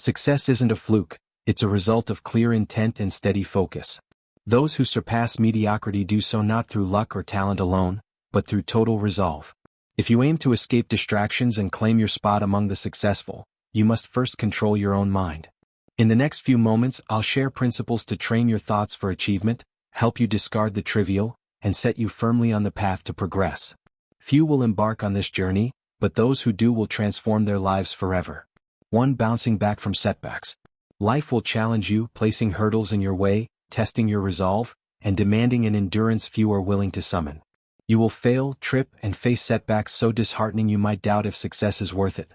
Success isn't a fluke, it's a result of clear intent and steady focus. Those who surpass mediocrity do so not through luck or talent alone, but through total resolve. If you aim to escape distractions and claim your spot among the successful, you must first control your own mind. In the next few moments, I'll share principles to train your thoughts for achievement, help you discard the trivial, and set you firmly on the path to progress. Few will embark on this journey, but those who do will transform their lives forever. 1. Bouncing back from setbacks. Life will challenge you, placing hurdles in your way, testing your resolve, and demanding an endurance few are willing to summon. You will fail, trip, and face setbacks so disheartening you might doubt if success is worth it.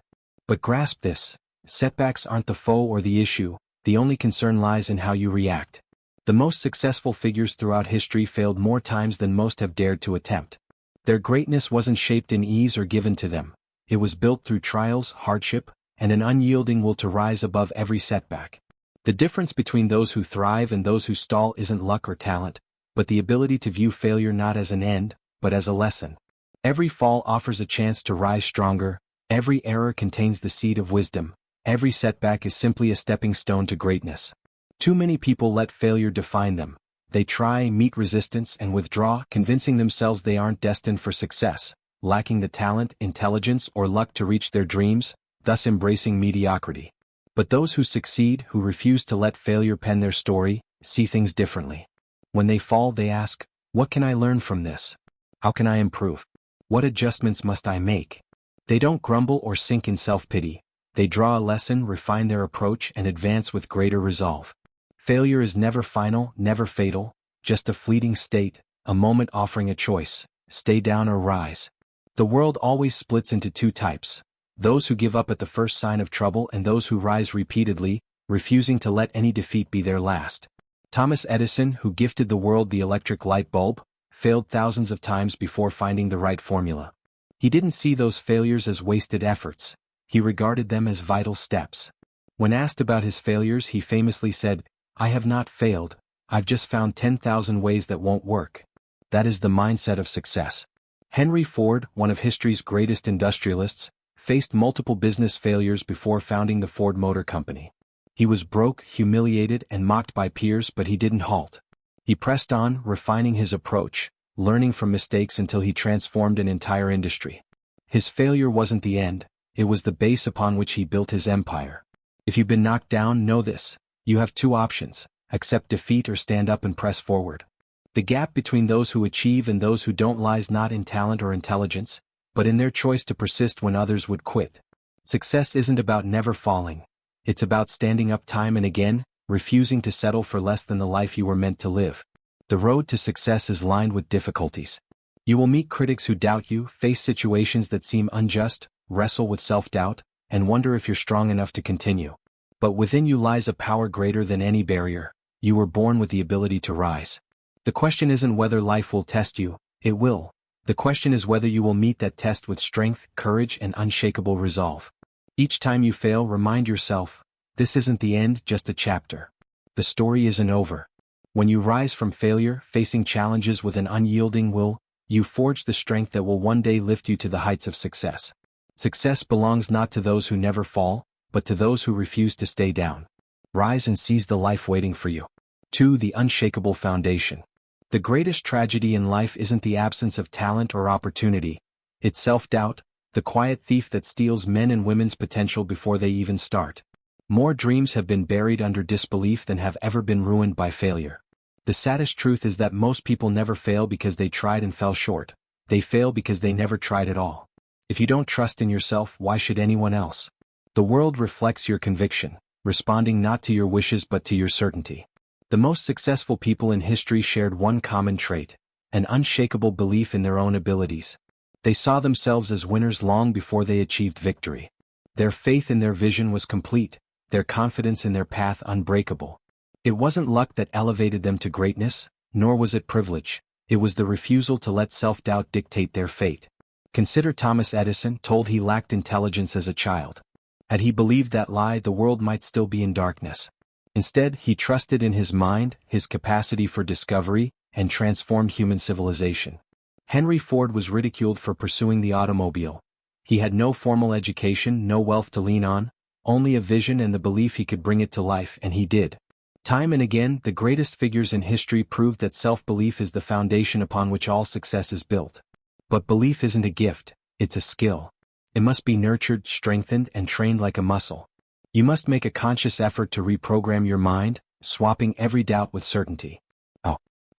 But grasp this: setbacks aren't the foe or the issue, the only concern lies in how you react. The most successful figures throughout history failed more times than most have dared to attempt. Their greatness wasn't shaped in ease or given to them. It was built through trials, hardship, and an unyielding will to rise above every setback. The difference between those who thrive and those who stall isn't luck or talent, but the ability to view failure not as an end, but as a lesson. Every fall offers a chance to rise stronger, every error contains the seed of wisdom, every setback is simply a stepping stone to greatness. Too many people let failure define them. They try, meet resistance, and withdraw, convincing themselves they aren't destined for success, lacking the talent, intelligence, or luck to reach their dreams, thus embracing mediocrity. But those who succeed, who refuse to let failure pen their story, see things differently. When they fall, they ask, "What can I learn from this? How can I improve? What adjustments must I make?" They don't grumble or sink in self-pity. They draw a lesson, refine their approach, and advance with greater resolve. Failure is never final, never fatal, just a fleeting state, a moment offering a choice: stay down or rise. The world always splits into two types: those who give up at the first sign of trouble and those who rise repeatedly, refusing to let any defeat be their last. Thomas Edison, who gifted the world the electric light bulb, failed thousands of times before finding the right formula. He didn't see those failures as wasted efforts. He regarded them as vital steps. When asked about his failures, he famously said, "I have not failed, I've just found 10,000 ways that won't work." That is the mindset of success. Henry Ford, one of history's greatest industrialists, faced multiple business failures before founding the Ford Motor Company. He was broke, humiliated, and mocked by peers, but he didn't halt. He pressed on, refining his approach, learning from mistakes until he transformed an entire industry. His failure wasn't the end, it was the base upon which he built his empire. If you've been knocked down, know this: you have two options: accept defeat or stand up and press forward. The gap between those who achieve and those who don't lies not in talent or intelligence, but in their choice to persist when others would quit. Success isn't about never falling. It's about standing up time and again, refusing to settle for less than the life you were meant to live. The road to success is lined with difficulties. You will meet critics who doubt you, face situations that seem unjust, wrestle with self-doubt, and wonder if you're strong enough to continue. But within you lies a power greater than any barrier. You were born with the ability to rise. The question isn't whether life will test you, it will. The question is whether you will meet that test with strength, courage, and unshakable resolve. Each time you fail, remind yourself, this isn't the end, just a chapter. The story isn't over. When you rise from failure, facing challenges with an unyielding will, you forge the strength that will one day lift you to the heights of success. Success belongs not to those who never fall, but to those who refuse to stay down. Rise and seize the life waiting for you. 2. The unshakable foundation. The greatest tragedy in life isn't the absence of talent or opportunity. It's self-doubt, the quiet thief that steals men and women's potential before they even start. More dreams have been buried under disbelief than have ever been ruined by failure. The saddest truth is that most people never fail because they tried and fell short. They fail because they never tried at all. If you don't trust in yourself, why should anyone else? The world reflects your conviction, responding not to your wishes but to your certainty. The most successful people in history shared one common trait: an unshakable belief in their own abilities. They saw themselves as winners long before they achieved victory. Their faith in their vision was complete, their confidence in their path unbreakable. It wasn't luck that elevated them to greatness, nor was it privilege. It was the refusal to let self-doubt dictate their fate. Consider Thomas Edison, told he lacked intelligence as a child. Had he believed that lie, the world might still be in darkness. Instead, he trusted in his mind, his capacity for discovery, and transformed human civilization. Henry Ford was ridiculed for pursuing the automobile. He had no formal education, no wealth to lean on, only a vision and the belief he could bring it to life, and he did. Time and again, the greatest figures in history proved that self-belief is the foundation upon which all success is built. But belief isn't a gift, it's a skill. It must be nurtured, strengthened, and trained like a muscle. You must make a conscious effort to reprogram your mind, swapping every doubt with certainty.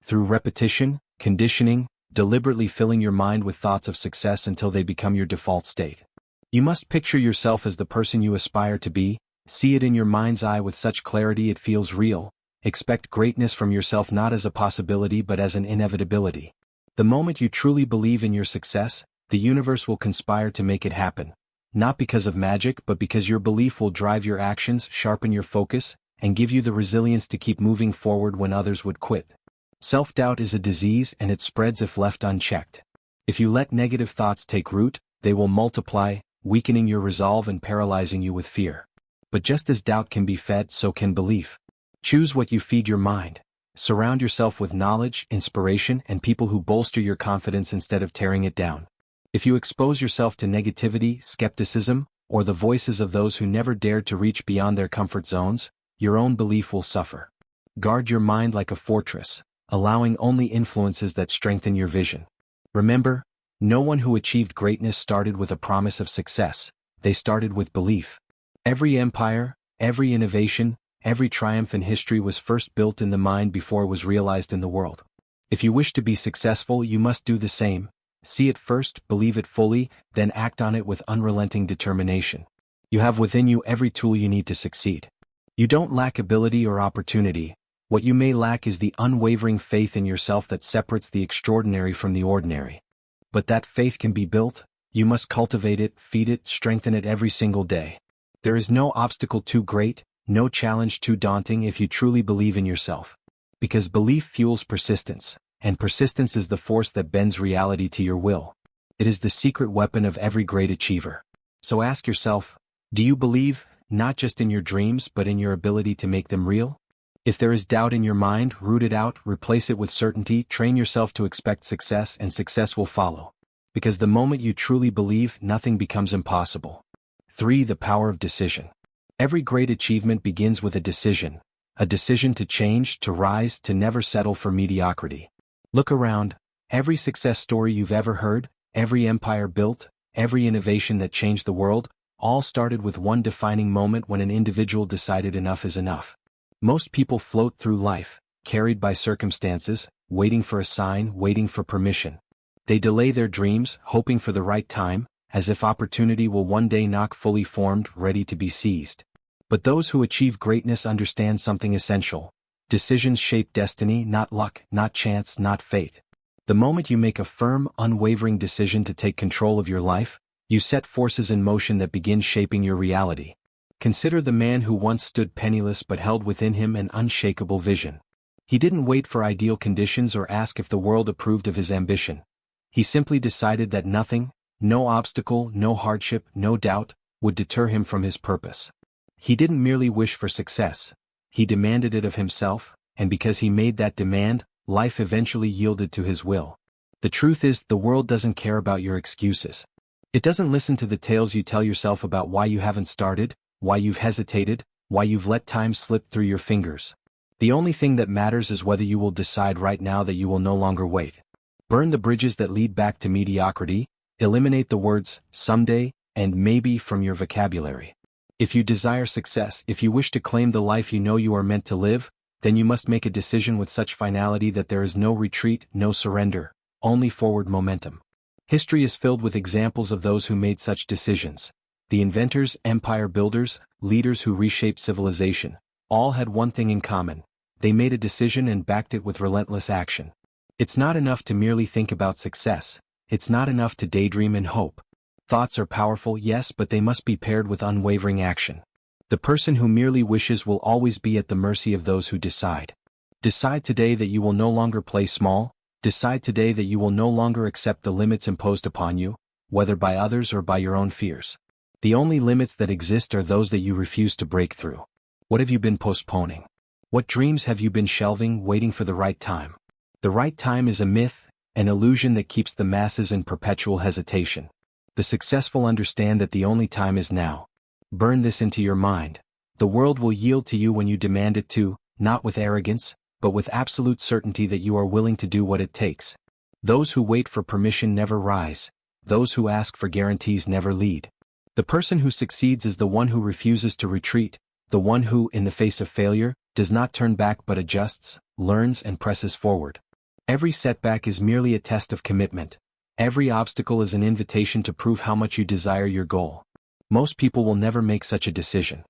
Through repetition, conditioning, deliberately filling your mind with thoughts of success until they become your default state. You must picture yourself as the person you aspire to be, see it in your mind's eye with such clarity it feels real, expect greatness from yourself not as a possibility but as an inevitability. The moment you truly believe in your success, the universe will conspire to make it happen. Not because of magic but because your belief will drive your actions, sharpen your focus, and give you the resilience to keep moving forward when others would quit. Self-doubt is a disease and it spreads if left unchecked. If you let negative thoughts take root, they will multiply, weakening your resolve and paralyzing you with fear. But just as doubt can be fed, so can belief. Choose what you feed your mind. Surround yourself with knowledge, inspiration, and people who bolster your confidence instead of tearing it down. If you expose yourself to negativity, skepticism, or the voices of those who never dared to reach beyond their comfort zones, your own belief will suffer. Guard your mind like a fortress, allowing only influences that strengthen your vision. Remember, no one who achieved greatness started with a promise of success, they started with belief. Every empire, every innovation, every triumph in history was first built in the mind before it was realized in the world. If you wish to be successful, you must do the same. See it first, believe it fully, then act on it with unrelenting determination. You have within you every tool you need to succeed. You don't lack ability or opportunity. What you may lack is the unwavering faith in yourself that separates the extraordinary from the ordinary. But that faith can be built. You must cultivate it, feed it, strengthen it every single day. There is no obstacle too great, no challenge too daunting if you truly believe in yourself. Because belief fuels persistence, and persistence is the force that bends reality to your will. It is the secret weapon of every great achiever. So ask yourself, do you believe, not just in your dreams but in your ability to make them real? If there is doubt in your mind, root it out, replace it with certainty, train yourself to expect success and success will follow. Because the moment you truly believe, nothing becomes impossible. 3. The power of decision. Every great achievement begins with a decision to change, to rise, to never settle for mediocrity. Look around, every success story you've ever heard, every empire built, every innovation that changed the world, all started with one defining moment when an individual decided enough is enough. Most people float through life, carried by circumstances, waiting for a sign, waiting for permission. They delay their dreams, hoping for the right time, as if opportunity will one day knock fully formed, ready to be seized. But those who achieve greatness understand something essential. Decisions shape destiny, not luck, not chance, not fate. The moment you make a firm, unwavering decision to take control of your life, you set forces in motion that begin shaping your reality. Consider the man who once stood penniless but held within him an unshakable vision. He didn't wait for ideal conditions or ask if the world approved of his ambition. He simply decided that nothing, no obstacle, no hardship, no doubt, would deter him from his purpose. He didn't merely wish for success. He demanded it of himself, and because he made that demand, life eventually yielded to his will. The truth is, the world doesn't care about your excuses. It doesn't listen to the tales you tell yourself about why you haven't started, why you've hesitated, why you've let time slip through your fingers. The only thing that matters is whether you will decide right now that you will no longer wait. Burn the bridges that lead back to mediocrity, eliminate the words, someday, and maybe from your vocabulary. If you desire success, if you wish to claim the life you know you are meant to live, then you must make a decision with such finality that there is no retreat, no surrender, only forward momentum. History is filled with examples of those who made such decisions. The inventors, empire builders, leaders who reshaped civilization, all had one thing in common. They made a decision and backed it with relentless action. It's not enough to merely think about success. It's not enough to daydream and hope. Thoughts are powerful, yes, but they must be paired with unwavering action. The person who merely wishes will always be at the mercy of those who decide. Decide today that you will no longer play small. Decide today that you will no longer accept the limits imposed upon you, whether by others or by your own fears. The only limits that exist are those that you refuse to break through. What have you been postponing? What dreams have you been shelving, waiting for the right time? The right time is a myth, an illusion that keeps the masses in perpetual hesitation. The successful understand that the only time is now. Burn this into your mind. The world will yield to you when you demand it to, not with arrogance, but with absolute certainty that you are willing to do what it takes. Those who wait for permission never rise. Those who ask for guarantees never lead. The person who succeeds is the one who refuses to retreat, the one who, in the face of failure, does not turn back but adjusts, learns and presses forward. Every setback is merely a test of commitment. Every obstacle is an invitation to prove how much you desire your goal. Most people will never make such a decision.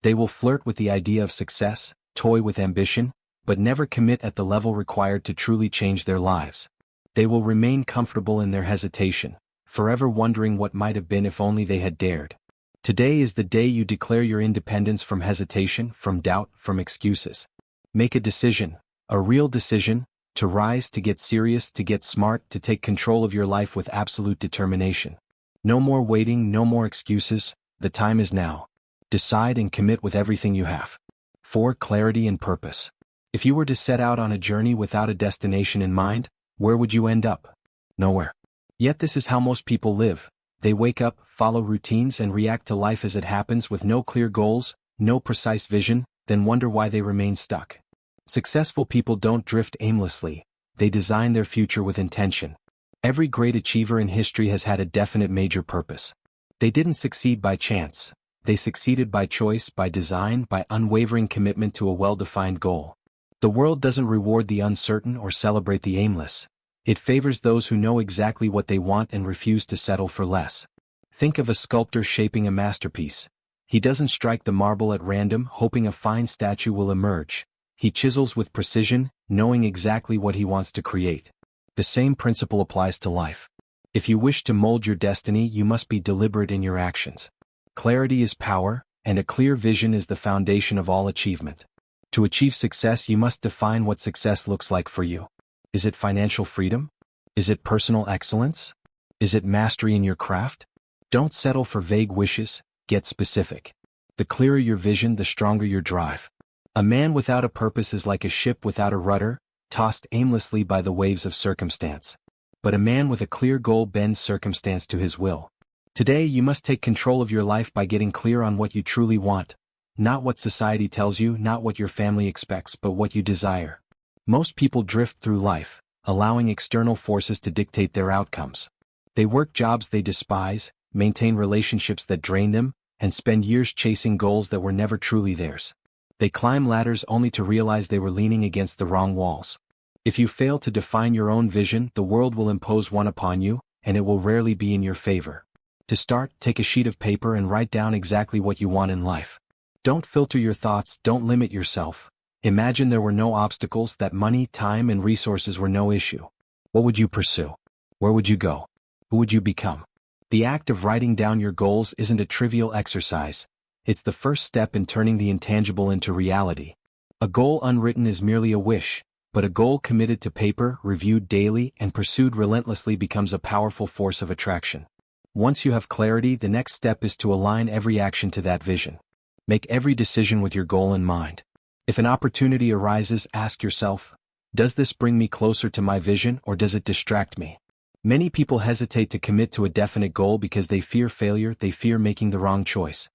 They will flirt with the idea of success, toy with ambition, but never commit at the level required to truly change their lives. They will remain comfortable in their hesitation, forever wondering what might have been if only they had dared. Today is the day you declare your independence from hesitation, from doubt, from excuses. Make a decision, a real decision, to rise, to get serious, to get smart, to take control of your life with absolute determination. No more waiting, no more excuses, the time is now. Decide and commit with everything you have. 4. Clarity and purpose. If you were to set out on a journey without a destination in mind, where would you end up? Nowhere. Yet this is how most people live. They wake up, follow routines and react to life as it happens with no clear goals, no precise vision, then wonder why they remain stuck. Successful people don't drift aimlessly, they design their future with intention. Every great achiever in history has had a definite major purpose. They didn't succeed by chance. They succeeded by choice, by design, by unwavering commitment to a well-defined goal. The world doesn't reward the uncertain or celebrate the aimless. It favors those who know exactly what they want and refuse to settle for less. Think of a sculptor shaping a masterpiece. He doesn't strike the marble at random, hoping a fine statue will emerge. He chisels with precision, knowing exactly what he wants to create. The same principle applies to life. If you wish to mold your destiny, you must be deliberate in your actions. Clarity is power, and a clear vision is the foundation of all achievement. To achieve success, you must define what success looks like for you. Is it financial freedom? Is it personal excellence? Is it mastery in your craft? Don't settle for vague wishes, get specific. The clearer your vision, the stronger your drive. A man without a purpose is like a ship without a rudder, tossed aimlessly by the waves of circumstance. But a man with a clear goal bends circumstance to his will. Today you must take control of your life by getting clear on what you truly want. Not what society tells you, not what your family expects, but what you desire. Most people drift through life, allowing external forces to dictate their outcomes. They work jobs they despise, maintain relationships that drain them, and spend years chasing goals that were never truly theirs. They climb ladders only to realize they were leaning against the wrong walls. If you fail to define your own vision, the world will impose one upon you, and it will rarely be in your favor. To start, take a sheet of paper and write down exactly what you want in life. Don't filter your thoughts, don't limit yourself. Imagine there were no obstacles, that money, time, and resources were no issue. What would you pursue? Where would you go? Who would you become? The act of writing down your goals isn't a trivial exercise. It's the first step in turning the intangible into reality. A goal unwritten is merely a wish, but a goal committed to paper, reviewed daily, and pursued relentlessly becomes a powerful force of attraction. Once you have clarity, the next step is to align every action to that vision. Make every decision with your goal in mind. If an opportunity arises, ask yourself, does this bring me closer to my vision or does it distract me? Many people hesitate to commit to a definite goal because they fear failure, they fear making the wrong choice.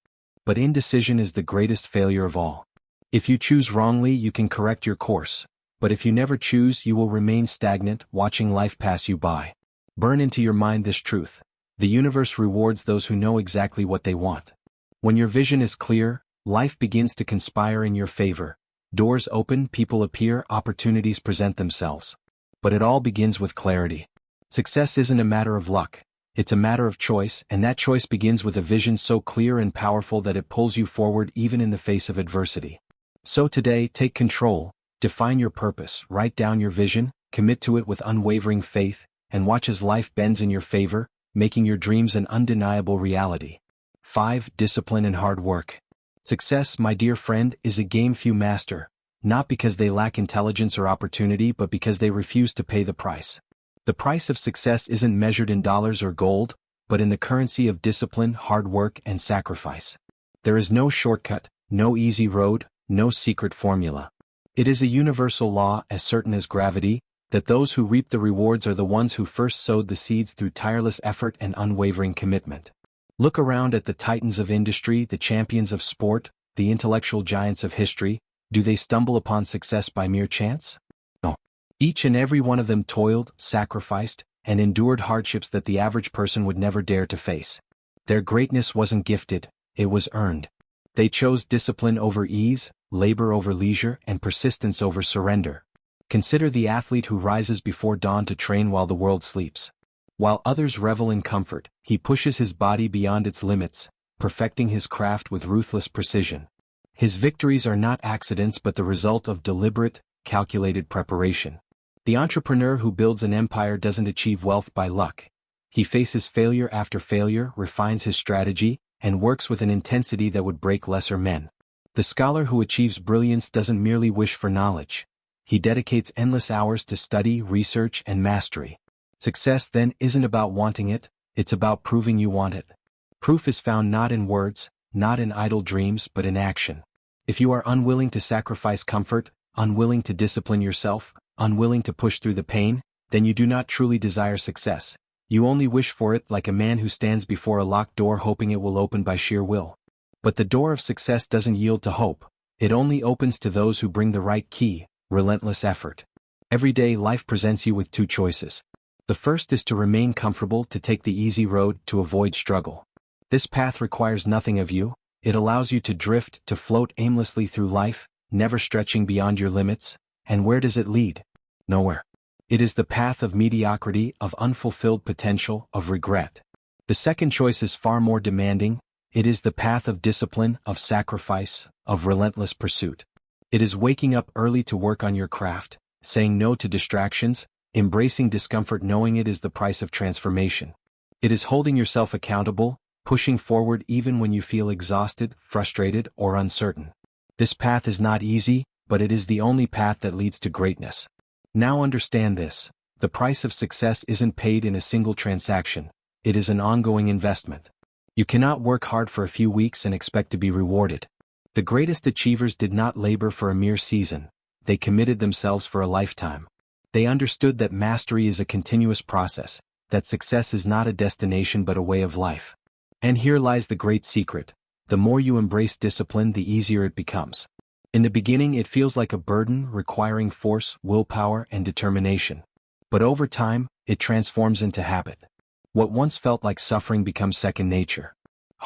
But indecision is the greatest failure of all. If you choose wrongly, you can correct your course. But if you never choose, you will remain stagnant, watching life pass you by. Burn into your mind this truth. The universe rewards those who know exactly what they want. When your vision is clear, life begins to conspire in your favor. Doors open, people appear, opportunities present themselves. But it all begins with clarity. Success isn't a matter of luck. It's a matter of choice, and that choice begins with a vision so clear and powerful that it pulls you forward even in the face of adversity. So today, take control, define your purpose, write down your vision, commit to it with unwavering faith, and watch as life bends in your favor, making your dreams an undeniable reality. 5. Discipline and hard work. Success, my dear friend, is a game few master, not because they lack intelligence or opportunity but because they refuse to pay the price. The price of success isn't measured in dollars or gold, but in the currency of discipline, hard work, and sacrifice. There is no shortcut, no easy road, no secret formula. It is a universal law, as certain as gravity, that those who reap the rewards are the ones who first sowed the seeds through tireless effort and unwavering commitment. Look around at the titans of industry, the champions of sport, the intellectual giants of history. Do they stumble upon success by mere chance? No. Each and every one of them toiled, sacrificed, and endured hardships that the average person would never dare to face. Their greatness wasn't gifted, it was earned. They chose discipline over ease, labor over leisure, and persistence over surrender. Consider the athlete who rises before dawn to train while the world sleeps. While others revel in comfort, he pushes his body beyond its limits, perfecting his craft with ruthless precision. His victories are not accidents but the result of deliberate, calculated preparation. The entrepreneur who builds an empire doesn't achieve wealth by luck. He faces failure after failure, refines his strategy, and works with an intensity that would break lesser men. The scholar who achieves brilliance doesn't merely wish for knowledge. He dedicates endless hours to study, research, and mastery. Success then isn't about wanting it, it's about proving you want it. Proof is found not in words, not in idle dreams but in action. If you are unwilling to sacrifice comfort, unwilling to discipline yourself, unwilling to push through the pain, then you do not truly desire success. You only wish for it like a man who stands before a locked door hoping it will open by sheer will. But the door of success doesn't yield to hope. It only opens to those who bring the right key, relentless effort. Every day life presents you with two choices. The first is to remain comfortable, to take the easy road, to avoid struggle. This path requires nothing of you. It allows you to drift, to float aimlessly through life, never stretching beyond your limits. And where does it lead? Nowhere. It is the path of mediocrity, of unfulfilled potential, of regret. The second choice is far more demanding. It is the path of discipline, of sacrifice, of relentless pursuit. It is waking up early to work on your craft, saying no to distractions, embracing discomfort knowing it is the price of transformation. It is holding yourself accountable, pushing forward even when you feel exhausted, frustrated, or uncertain. This path is not easy, but it is the only path that leads to greatness. Now understand this: the price of success isn't paid in a single transaction, it is an ongoing investment. You cannot work hard for a few weeks and expect to be rewarded. The greatest achievers did not labor for a mere season, they committed themselves for a lifetime. They understood that mastery is a continuous process, that success is not a destination but a way of life. And here lies the great secret: the more you embrace discipline, the easier it becomes. In the beginning it feels like a burden, requiring force, willpower, and determination. But over time, it transforms into habit. What once felt like suffering becomes second nature.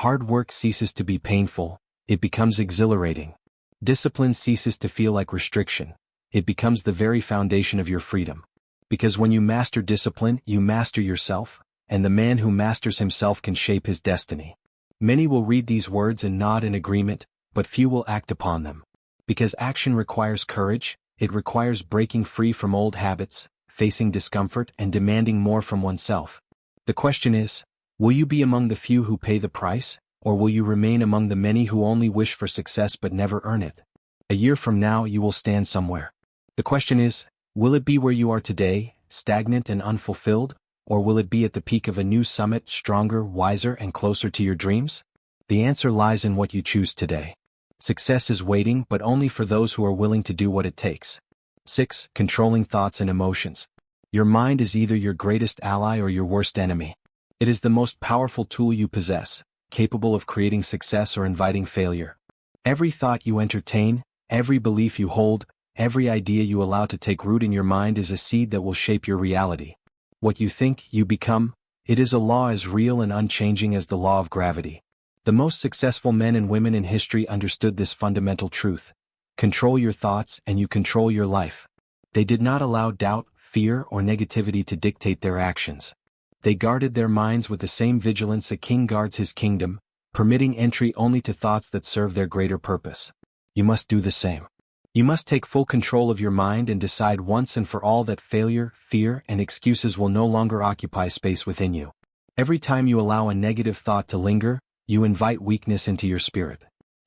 Hard work ceases to be painful, it becomes exhilarating. Discipline ceases to feel like restriction. It becomes the very foundation of your freedom. Because when you master discipline, you master yourself, and the man who masters himself can shape his destiny. Many will read these words and nod in agreement, but few will act upon them. Because action requires courage, it requires breaking free from old habits, facing discomfort, and demanding more from oneself. The question is, will you be among the few who pay the price, or will you remain among the many who only wish for success but never earn it? A year from now you will stand somewhere. The question is, will it be where you are today, stagnant and unfulfilled, or will it be at the peak of a new summit, stronger, wiser, and closer to your dreams? The answer lies in what you choose today. Success is waiting, but only for those who are willing to do what it takes. 6. Controlling thoughts and emotions. Your mind is either your greatest ally or your worst enemy. It is the most powerful tool you possess, capable of creating success or inviting failure. Every thought you entertain, every belief you hold, every idea you allow to take root in your mind is a seed that will shape your reality. What you think, you become. It is a law as real and unchanging as the law of gravity. The most successful men and women in history understood this fundamental truth. Control your thoughts and you control your life. They did not allow doubt, fear, or negativity to dictate their actions. They guarded their minds with the same vigilance a king guards his kingdom, permitting entry only to thoughts that serve their greater purpose. You must do the same. You must take full control of your mind and decide once and for all that failure, fear, and excuses will no longer occupy space within you. Every time you allow a negative thought to linger, you invite weakness into your spirit.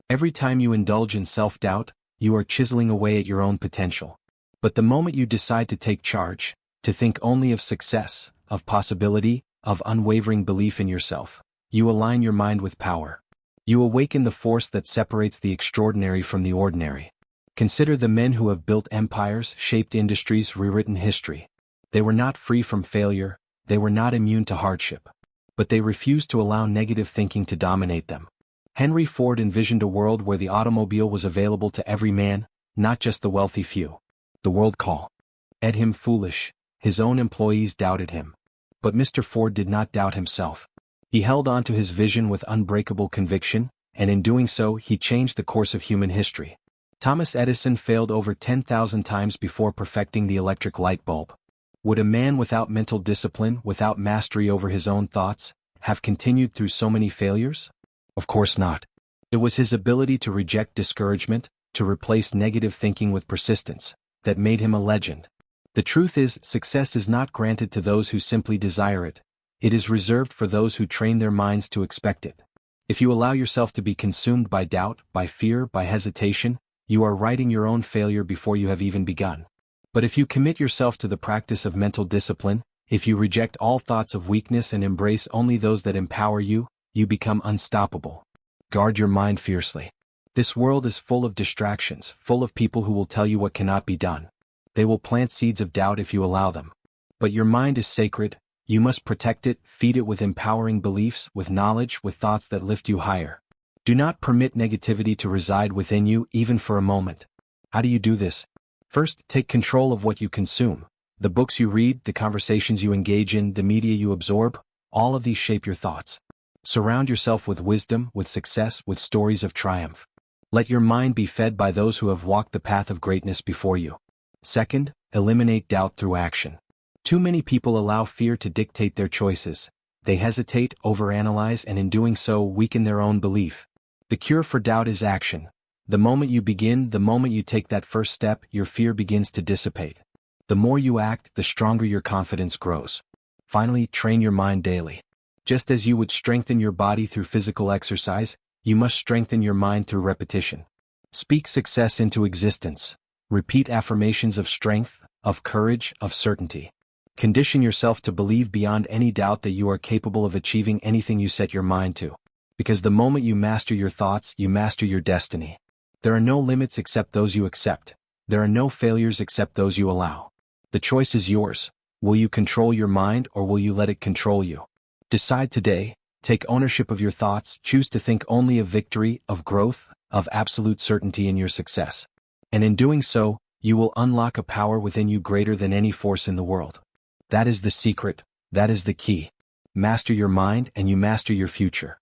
Every time you indulge in self-doubt, you are chiseling away at your own potential. But the moment you decide to take charge, to think only of success, of possibility, of unwavering belief in yourself, you align your mind with power. You awaken the force that separates the extraordinary from the ordinary. Consider the men who have built empires, shaped industries, rewritten history. They were not free from failure, they were not immune to hardship. but they refused to allow negative thinking to dominate them. Henry Ford envisioned a world where the automobile was available to every man, not just the wealthy few. The world called him foolish. His own employees doubted him. But Mr. Ford did not doubt himself. He held on to his vision with unbreakable conviction, and in doing so he changed the course of human history. Thomas Edison failed over 10,000 times before perfecting the electric light bulb. Would a man without mental discipline, without mastery over his own thoughts, have continued through so many failures? Of course not. It was his ability to reject discouragement, to replace negative thinking with persistence, that made him a legend. The truth is, success is not granted to those who simply desire it. It is reserved for those who train their minds to expect it. If you allow yourself to be consumed by doubt, by fear, by hesitation, you are writing your own failure before you have even begun. But if you commit yourself to the practice of mental discipline, if you reject all thoughts of weakness and embrace only those that empower you, you become unstoppable. Guard your mind fiercely. This world is full of distractions, full of people who will tell you what cannot be done. They will plant seeds of doubt if you allow them. But your mind is sacred. You must protect it, feed it with empowering beliefs, with knowledge, with thoughts that lift you higher. Do not permit negativity to reside within you, even for a moment. How do you do this? First, take control of what you consume. The books you read, the conversations you engage in, the media you absorb, all of these shape your thoughts. Surround yourself with wisdom, with success, with stories of triumph. Let your mind be fed by those who have walked the path of greatness before you. Second, eliminate doubt through action. Too many people allow fear to dictate their choices. They hesitate, overanalyze, and in doing so weaken their own belief. The cure for doubt is action. The moment you begin, the moment you take that first step, your fear begins to dissipate. The more you act, the stronger your confidence grows. Finally, train your mind daily. Just as you would strengthen your body through physical exercise, you must strengthen your mind through repetition. Speak success into existence. Repeat affirmations of strength, of courage, of certainty. Condition yourself to believe beyond any doubt that you are capable of achieving anything you set your mind to. Because the moment you master your thoughts, you master your destiny. There are no limits except those you accept. There are no failures except those you allow. The choice is yours. Will you control your mind or will you let it control you? Decide today. Take ownership of your thoughts. Choose to think only of victory, of growth, of absolute certainty in your success. And in doing so, you will unlock a power within you greater than any force in the world. That is the secret. That is the key. Master your mind and you master your future.